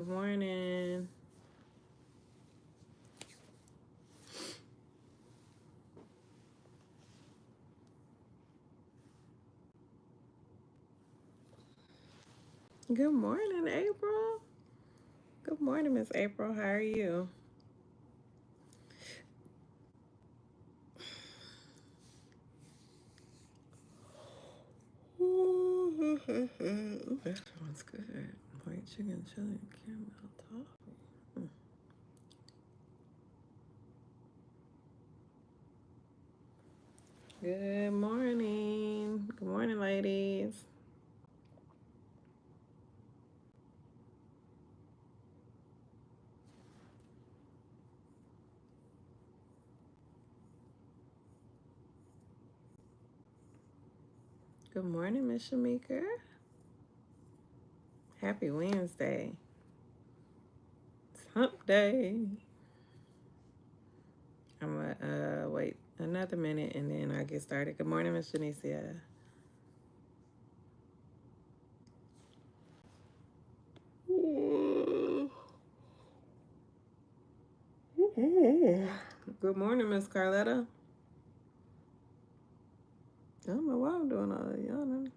Good morning. Good morning, April. Good morning, Miss April. How are you? Ooh, that sounds good. White chicken, chili, caramel toffee. Good morning. Good morning, ladies. Good morning, Miss Shamika. Happy Wednesday. It's hump day. I'm going to wait another minute and then I'll get started. Good morning, Miss Janicia. Good morning, Miss Carletta. I don't know why I'm doing all that yawning.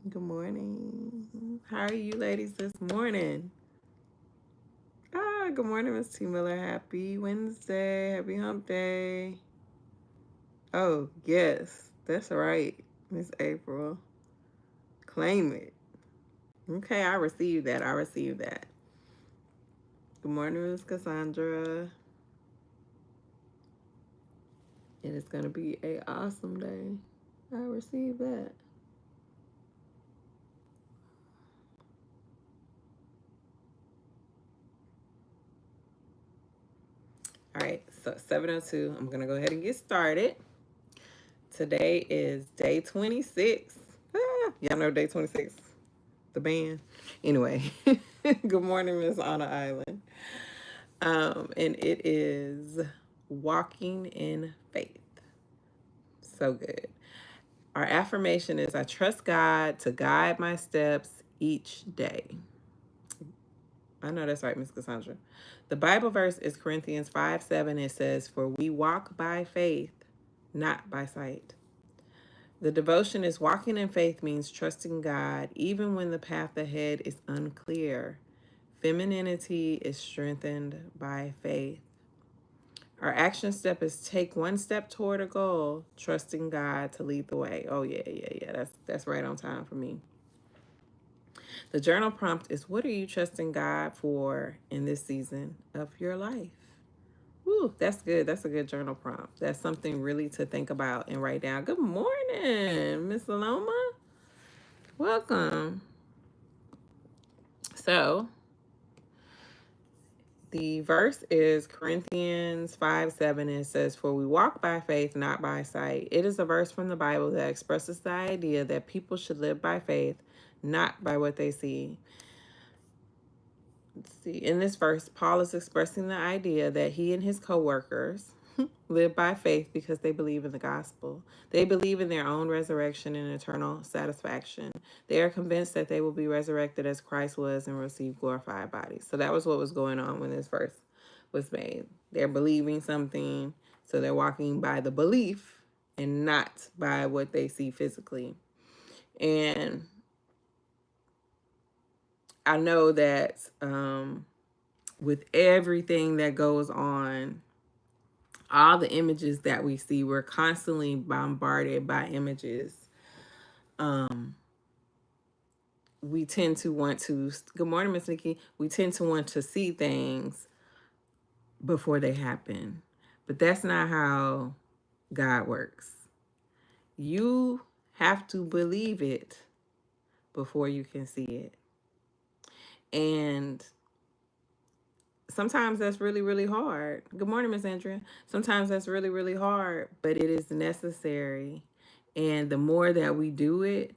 Good morning. How are you ladies this morning? Good morning, Miss T. Miller. Happy Wednesday. Happy hump day. Oh, yes. That's right, Miss April. Claim it. Okay, I received that. I received that. Good morning, Miss Cassandra. It is going to be a awesome day. I received that. All right, so 7:02. I'm going to go ahead and get started. Today is day 26. Y'all know day 26, the band. Anyway, good morning, Miss Anna Island. And it is walking in faith. So good. Our affirmation is I trust God to guide my steps each day. I know that's right, Miss Cassandra. The Bible verse is Corinthians 5:7. It says, "For we walk by faith, not by sight." The devotion is walking in faith means trusting God even when the path ahead is unclear. Femininity is strengthened by faith. Our action step is take one step toward a goal, trusting God to lead the way. Oh yeah. That's right on time for me. The journal prompt is what are you trusting God for in this season of your life? Woo, that's good. That's a good journal prompt. That's something really to think about and write down. Good morning, Miss Aloma. Welcome. So, the verse is Corinthians 5:7. It says, "For we walk by faith, not by sight." It is a verse from the Bible that expresses the idea that people should live by faith, not by what they see. Let's see. In this verse, Paul is expressing the idea that he and his co-workers live by faith because they believe in the gospel. They believe in their own resurrection and eternal satisfaction. They are convinced that they will be resurrected as Christ was and receive glorified bodies. So that was what was going on when this verse was made. They're believing something, so they're walking by the belief and not by what they see physically. And I know that with everything that goes on, all the images that we see, we're constantly bombarded by images. We tend to want to, good morning, Miss Nikki. We tend to want to see things before they happen. But that's not how God works. You have to believe it before you can see it. And sometimes that's really, really hard. Good morning, Miss Andrea. Sometimes that's really, really hard, but it is necessary. And the more that we do it,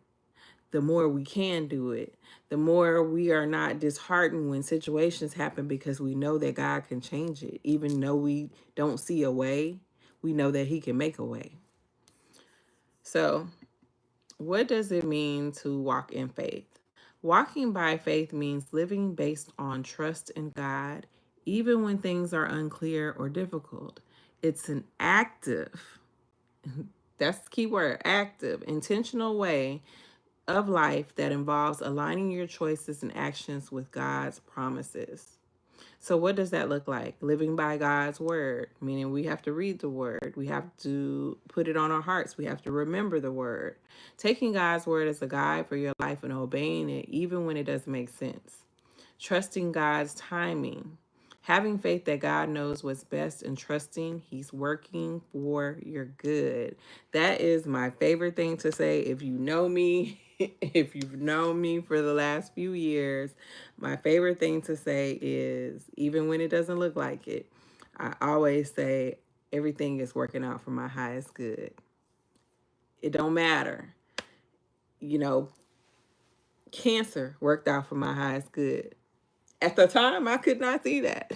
the more we can do it. The more we are not disheartened when situations happen because we know that God can change it. Even though we don't see a way, we know that He can make a way. So What does it mean to walk in faith? Walking by faith means living based on trust in God, even when things are unclear or difficult. It's an active, that's the key word, active, intentional way of life that involves aligning your choices and actions with God's promises. So, what does that look like? Living by God's word, meaning we have to read the word, we have to put it on our hearts, we have to remember the word. Taking God's word as a guide for your life and obeying it, even when it doesn't make sense. Trusting God's timing, having faith that God knows what's best and trusting He's working for your good. That is my favorite thing to say. If you know me, if you've known me for the last few years, my favorite thing to say is, even when it doesn't look like it, I always say everything is working out for my highest good. It don't matter. You know, cancer worked out for my highest good. At the time, I could not see that.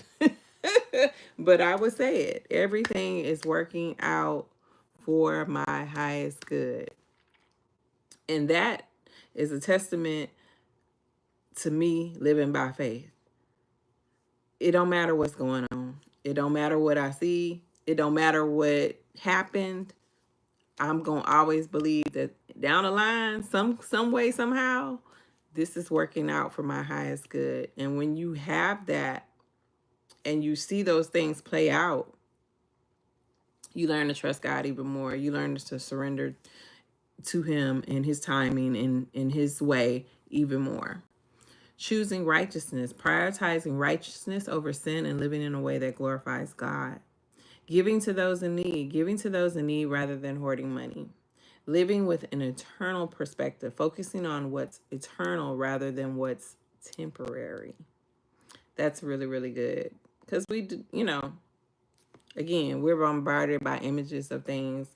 But I would say it. Everything is working out for my highest good. And that is a testament to me living by faith. It don't matter what's going on. It don't matter what I see. It don't matter what happened. I'm going to always believe that down the line, some way, somehow, this is working out for my highest good. And when you have that and you see those things play out, you learn to trust God even more. You learn to surrender to Him and His timing and in His way even more. Choosing righteousness, prioritizing righteousness over sin and living in a way that glorifies God. Giving to those in need rather than hoarding money. Living with an eternal perspective, focusing on what's eternal rather than what's temporary. That's really, really good. Because again, we're bombarded by images of things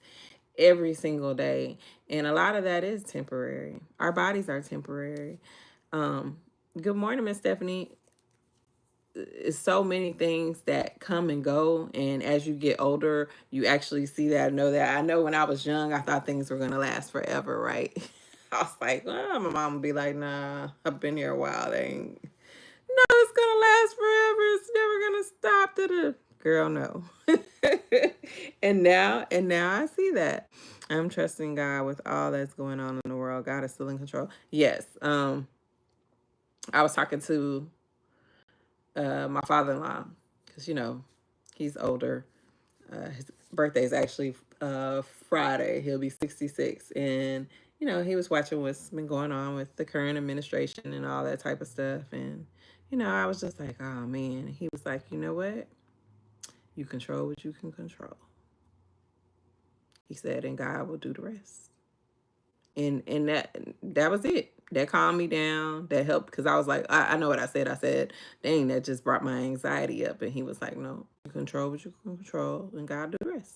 every single day. And a lot of that is temporary. Our bodies are temporary. Good morning, Miss Stephanie. It's so many things that come and go. And as you get older, you actually see that, know that. I know when I was young, I thought things were going to last forever, right? I was like, well, my mom would be like, nah, I've been here a while. They ain't. No, it's going to last forever. It's never going to stop. Da-da. Girl, no. and now I see that. I'm trusting God with all that's going on in the world. God is still in control. Yes. I was talking to my father-in-law because he's older. His birthday is actually Friday. He'll be 66, and he was watching what's been going on with the current administration and all that type of stuff. And I was just like, oh man. He was like, you know what? You control what you can control. He said, and God will do the rest. And that was it. That calmed me down. That helped because I was like, I know what I said. I said, dang, that just brought my anxiety up. And he was like, no, you control what you can control, and God do the rest.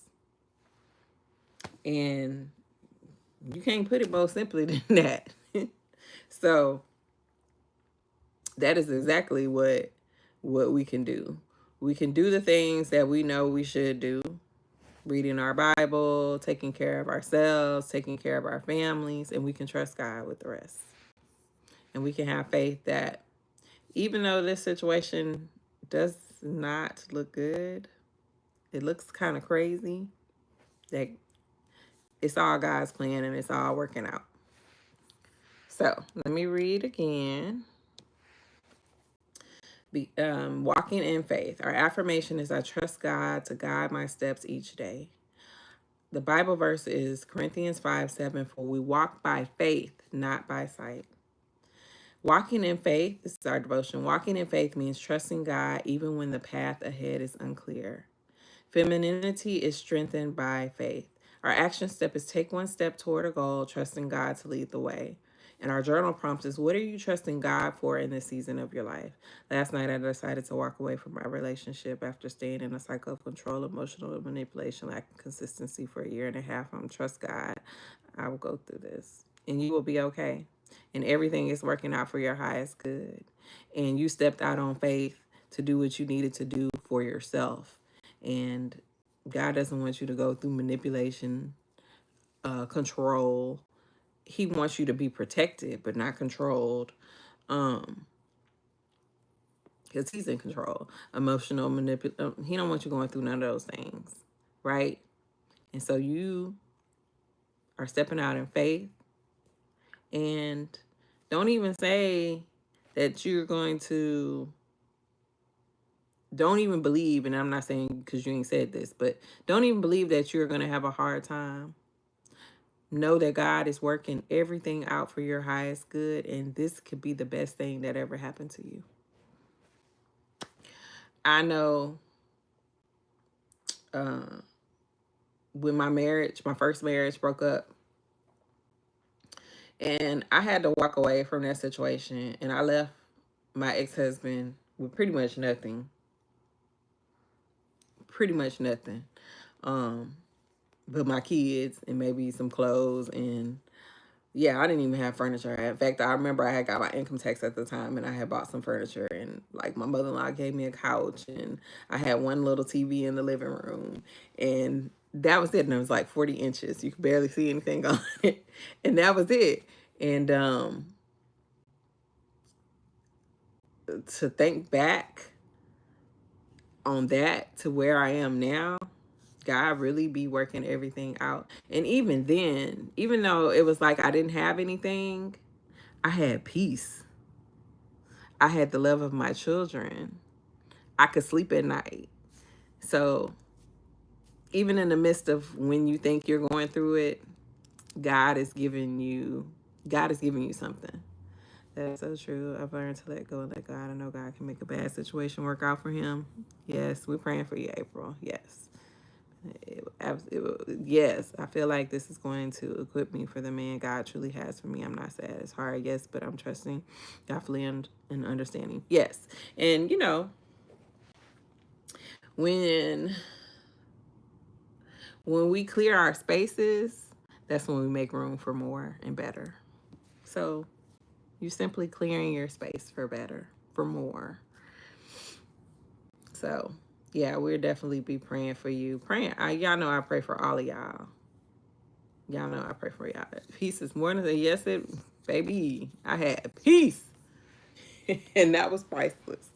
And you can't put it more simply than that. So that is exactly what we can do. We can do the things that we know we should do. Reading our Bible, taking care of ourselves, taking care of our families, and we can trust God with the rest. And we can have faith that even though this situation does not look good, it looks kind of crazy, that it's all God's plan and it's all working out. So let me read again. Walking in faith. Our affirmation is, I trust God to guide my steps each day. The Bible verse is Corinthians 5:7, for we walk by faith, not by sight. Walking in faith, this is our devotion. Walking in faith means trusting God even when the path ahead is unclear. Femininity is strengthened by faith. Our action step is take one step toward a goal, trusting God to lead the way. And our journal prompt is, what are you trusting God for in this season of your life? Last night, I decided to walk away from my relationship after staying in a cycle of control, emotional manipulation, lack of consistency for a year and a half. Trust God. I will go through this, and you will be okay. And everything is working out for your highest good. And you stepped out on faith to do what you needed to do for yourself. And God doesn't want you to go through manipulation, control, he wants you to be protected, but not controlled. Because he's in control. Emotional manipulation. He don't want you going through none of those things, right? And so you are stepping out in faith, and don't even say that you're going to. Don't even believe, and I'm not saying because you ain't said this, but don't even believe that you're going to have a hard time. Know that God is working everything out for your highest good, and this could be the best thing that ever happened to you. I know when my first marriage broke up, and I had to walk away from that situation, and I left my ex-husband with pretty much nothing. But my kids and maybe some clothes, and yeah, I didn't even have furniture. In fact, I remember I had got my income tax at the time, and I had bought some furniture, and like my mother-in-law gave me a couch, and I had one little TV in the living room, and that was it. And it was like 40 inches. You could barely see anything on it, and that was it. And to think back on that to where I am now, God really be working everything out. And even then, even though it was like I didn't have anything, I had peace. I had the love of my children. I could sleep at night. So even in the midst of when you think you're going through it, God is giving you something. That's so true. I've learned to let go and let God. I know God can make a bad situation work out for him. Yes, we're praying for you, April. Yes. Yes, I feel like this is going to equip me for the man God truly has for me. I'm not sad. It's hard, yes, but I'm trusting, godfully, and understanding. Yes. And, when we clear our spaces, that's when we make room for more and better. So you're simply clearing your space for better, for more. So yeah, we'll definitely be praying for you. Y'all know I pray for all of y'all. Y'all know I pray for y'all. Peace is more than yes, baby. I had peace, and that was priceless.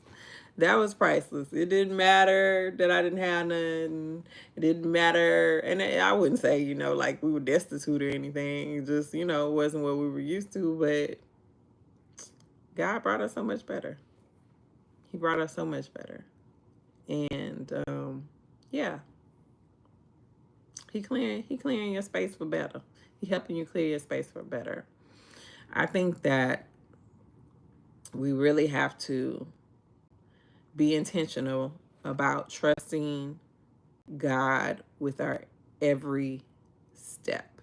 That was priceless. It didn't matter that I didn't have none. It didn't matter, and I wouldn't say like we were destitute or anything. It just wasn't what we were used to. But God brought us so much better. He brought us so much better, and yeah. He clearing your space for better. He helping you clear your space for better. I think that we really have to be intentional about trusting God with our every step.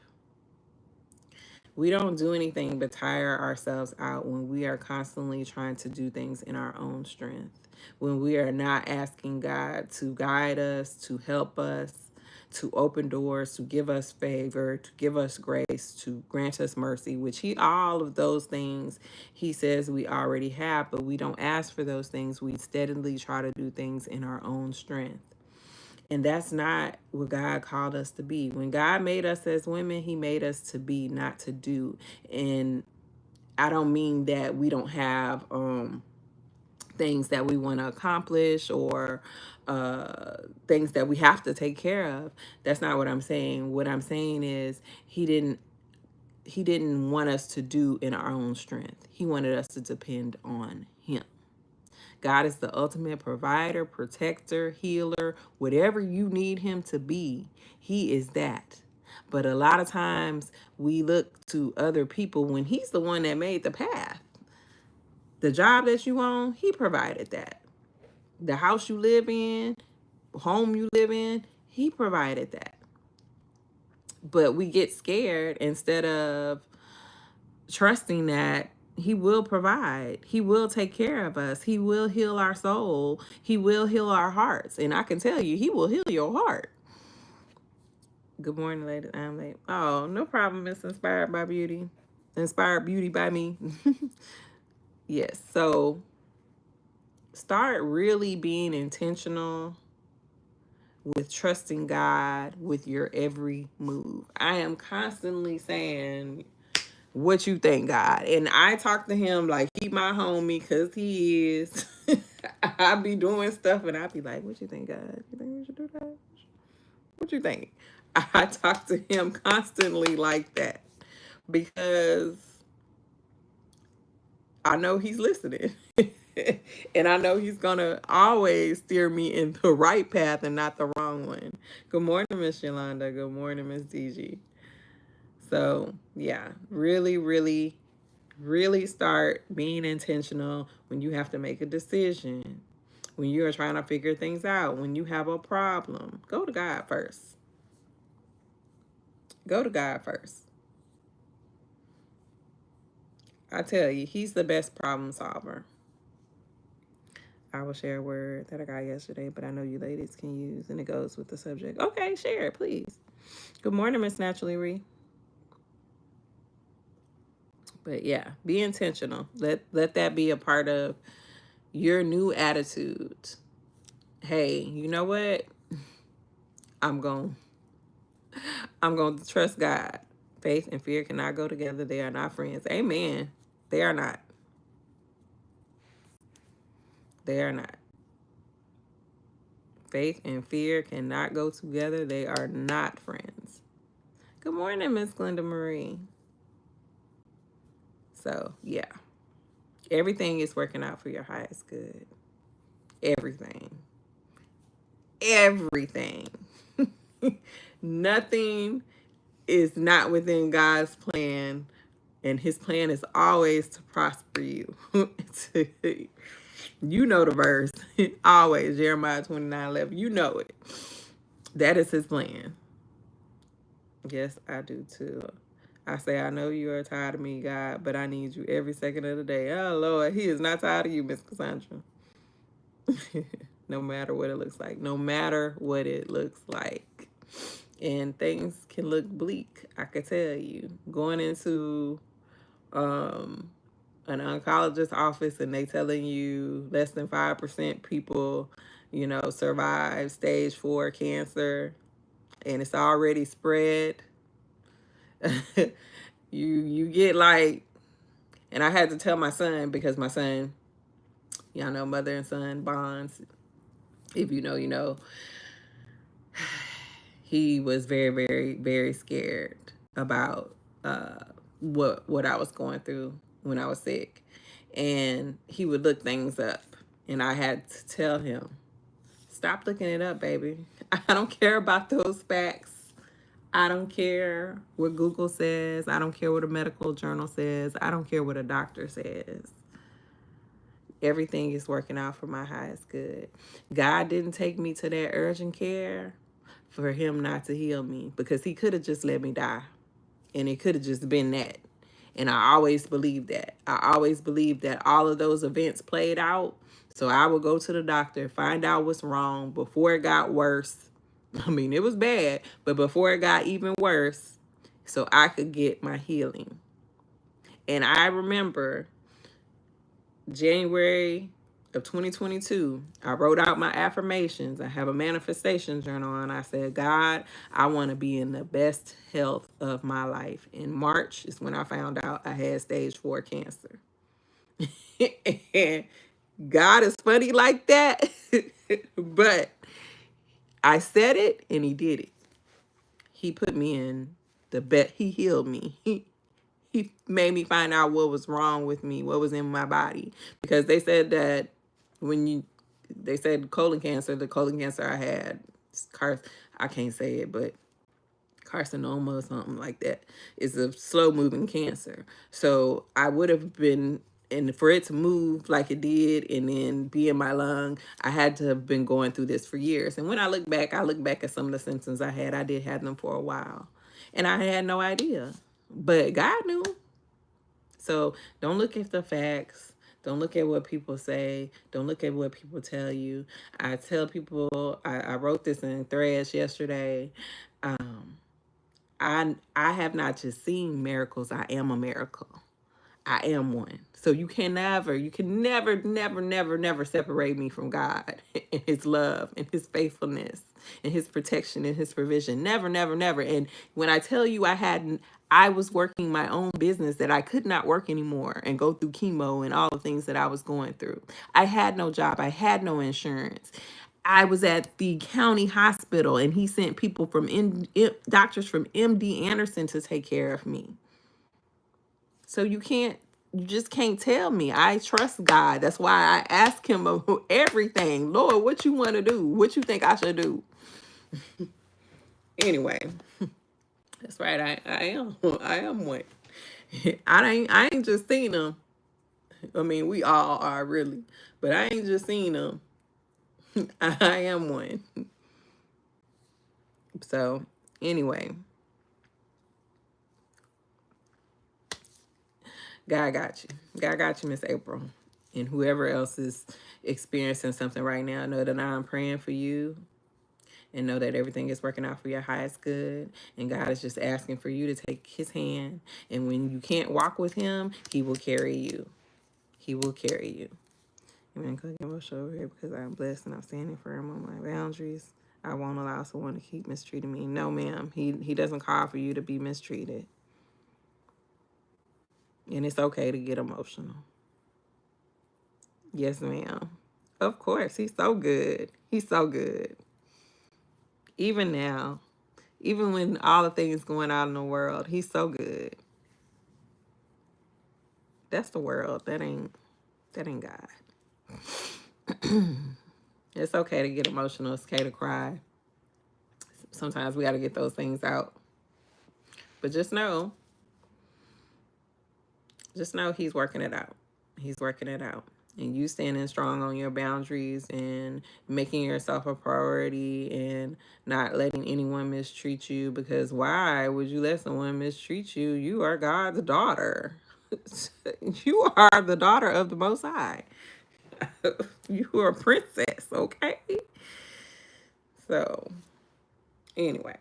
We don't do anything but tire ourselves out when we are constantly trying to do things in our own strength. When we are not asking God to guide us, to help us, to open doors, to give us favor, to give us grace, to grant us mercy, which all of those things he says we already have, but we don't ask for those things. We steadily try to do things in our own strength. And that's not what God called us to be. When God made us as women, he made us to be, not to do. And I don't mean that we don't have things that we want to accomplish or things that we have to take care of. That's not what I'm saying. What I'm saying is he didn't want us to do in our own strength. He wanted us to depend on him. God is the ultimate provider, protector, healer, whatever you need him to be. He is that. But a lot of times we look to other people when he's the one that made the path. The job that you own, he provided that. The house you live in, home you live in, he provided that. But we get scared instead of trusting that he will provide. He will take care of us. He will heal our soul. He will heal our hearts. And I can tell you, he will heal your heart. Good morning, ladies. I'm late. Oh, no problem. It's Inspired by Beauty. Inspired Beauty by me. Yes. So start really being intentional with trusting God with your every move. I am constantly saying, What you think, God? And I talk to him like he my homie, because he is. I be doing stuff and I be like, what you think, God? You think we should do that? What you think? I talk to him constantly like that because I know he's listening. And I know he's going to always steer me in the right path and not the wrong one. Good morning, Miss Yolanda. Good morning, Miss DG. So, yeah, really, really, really start being intentional when you have to make a decision, when you are trying to figure things out, when you have a problem. Go to God first. Go to God first. I tell you, he's the best problem solver. I will share a word that I got yesterday, but I know you ladies can use, and it goes with the subject. Okay, share it, please. Good morning, Miss Naturally Ree. But yeah, be intentional. Let that be a part of your new attitude. Hey, you know what? I'm going to trust God. Faith and fear cannot go together. They are not friends. Amen. They are not. They are not. Faith and fear cannot go together. They are not friends. Good morning, Miss Glenda Marie. So, yeah. Everything is working out for your highest good. Everything. Everything. Nothing is not within God's plan, and his plan is always to prosper you. You know the verse. Always, Jeremiah 29:11. You know it. That is his plan. Yes, I do too. I say, I know you are tired of me, God, but I need you every second of the day. Oh, Lord, he is not tired of you, Miss Cassandra. No matter what it looks like. No matter what it looks like. And things can look bleak, I could tell you. Going into an oncologist's office and they telling you less than 5% people, survive stage 4 cancer, and it's already spread. you get like, and I had to tell my son, because my son, y'all know mother and son bonds. If you know, you know. He was very, very, very scared about what I was going through when I was sick. And he would look things up. And I had to tell him, stop looking it up, baby. I don't care about those facts. I don't care what Google says. I don't care what a medical journal says. I don't care what a doctor says. Everything is working out for my highest good. God didn't take me to that urgent care for him not to heal me, because he could have just let me die. And it could have just been that. And I always believed that. I always believed that all of those events played out. So I would go to the doctor, find out what's wrong before it got worse. I mean, it was bad, but before it got even worse, so I could get my healing. And I remember January of 2022, I wrote out my affirmations. I have a manifestation journal, and I said, God, I want to be in the best health of my life. In March is when I found out I had stage 4 cancer. And God is funny like that. But I said it and he did it. He put me in the best. He healed me. He made me find out what was wrong with me, what was in my body. Because they said that they said colon cancer, the colon cancer I had, I can't say it, but carcinoma or something like that, is a slow moving cancer. So I would have been, and for it to move like it did and then be in my lung, I had to have been going through this for years. And when I look back at some of the symptoms I had. I did have them for a while. And I had no idea. But God knew. So don't look at the facts. Don't look at what people say. Don't look at what people tell you. I tell people, I wrote this in threads yesterday. I have not just seen miracles. I am a miracle. I am one. So you can never, never separate me from God and his love and his faithfulness and his protection and his provision. Never. And when I tell you I I was working my own business that I could not work anymore and go through chemo and all the things that I was going through. I had no job. I had no insurance. I was at the county hospital and he sent people from doctors from MD Anderson to take care of me. So you just can't tell me. I trust God. That's why I ask him about everything. Lord, what you want to do? What you think I should do? Anyway, that's right. I am one. I ain't just seen them. I mean, we all are really, but I ain't just seen them. I am one. So anyway, God got you. God got you, Miss April. And whoever else is experiencing something right now, know that I'm praying for you and know that everything is working out for your highest good. And God is just asking for you to take his hand. And when you can't walk with him, he will carry you. He will carry you. Amen. Click and show over here because I'm blessed and I'm standing firm on my boundaries. I won't allow someone to keep mistreating me. No, ma'am. He doesn't call for you to be mistreated. And it's okay to get emotional. Yes, ma'am. Of course. He's so good. He's so good. Even now, even when all the things going on in the world, he's so good. That's the world. That ain't God. It's okay to get emotional. It's okay to cry. Sometimes we got to get those things out. But just know he's working it out. He's working it out. And you standing strong on your boundaries and making yourself a priority and not letting anyone mistreat you, because why would you let someone mistreat you? You are God's daughter. You are the daughter of the Most High. You are a princess, okay? So, anyway.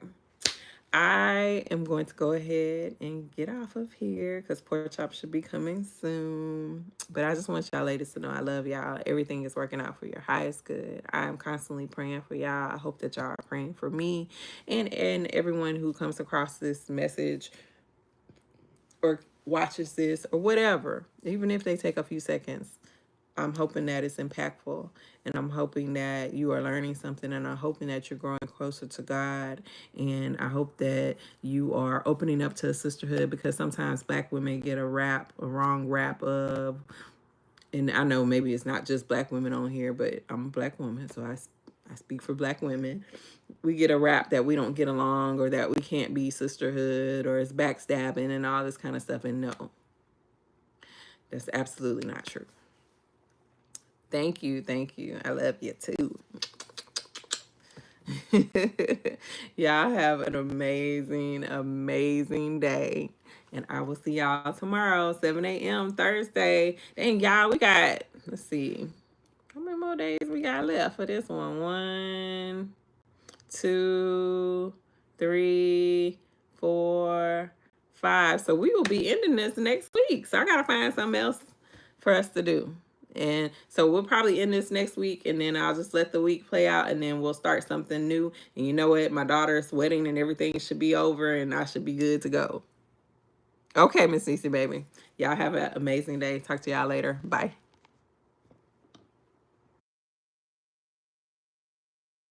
I am going to go ahead and get off of here because Pork Chop should be coming soon. But I just want y'all ladies to know I love y'all. Everything is working out for your highest good. I am constantly praying for y'all. I hope that y'all are praying for me and everyone who comes across this message or watches this or whatever. Even if they take a few seconds, I'm hoping that it's impactful, and I'm hoping that you are learning something, and I'm hoping that you're growing closer to God, and I hope that you are opening up to sisterhood, because sometimes Black women get a wrong rap of, and I know maybe it's not just Black women on here, but I'm a Black woman, so I speak for Black women. We get a rap that we don't get along, or that we can't be sisterhood, or it's backstabbing and all this kind of stuff, and no, that's absolutely not true. Thank you. I love you too. Y'all have an amazing, amazing day. And I will see y'all tomorrow, 7 a.m. Thursday. Dang, y'all, we got, let's see, how many more days we got left for this one? 1, 2, 3, 4, 5. So we will be ending this next week. So I got to find something else for us to do. And so we'll probably end this next week, and then I'll just let the week play out, and then we'll start something new. And you know what? My daughter's wedding and everything should be over, and I should be good to go. Okay, Miss Cece, baby. Y'all have an amazing day. Talk to y'all later. Bye.